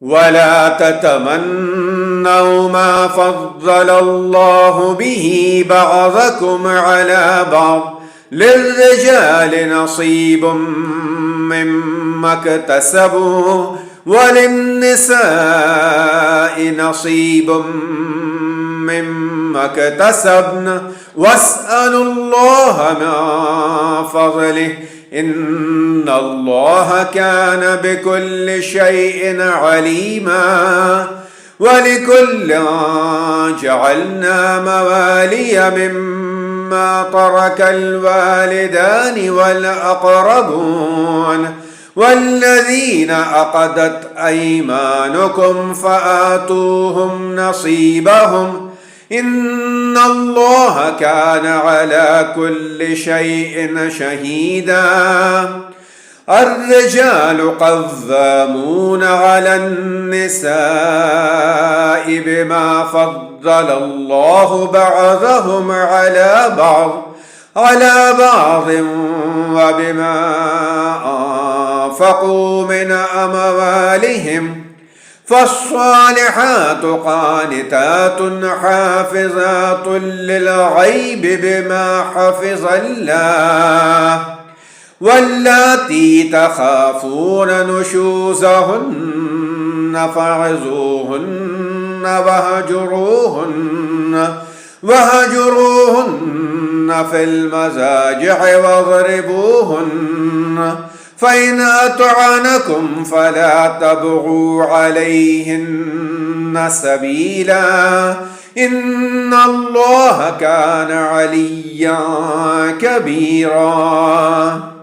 ولا تتمنوا ما فضل الله به بعضكم على بعض، للرجال نصيب مما اكتسبوا وللنساء نصيب مما اكتسبن واسألوا الله من فضله إن الله كان بكل شيء عليما. ولكل جعلنا موالي مما ترك الوالدان والأقربون والذين عقدت أيمانكم فآتوهم نصيبهم إن الله كان على كل شيء شهيدا. الرجال قوامون على النساء بما فضل الله بعضهم على بعض وبما أنفقوا من أموالهم، فالصالحات قانتات حافظات للغيب بما حفظ الله، واللاتي تخافون نشوزهن فعظوهن وهجروهن في المضاجع واضربوهن، فإن أطعنكم فلا تبغوا عليهن سبيلا إن الله كان عليا كبيرا.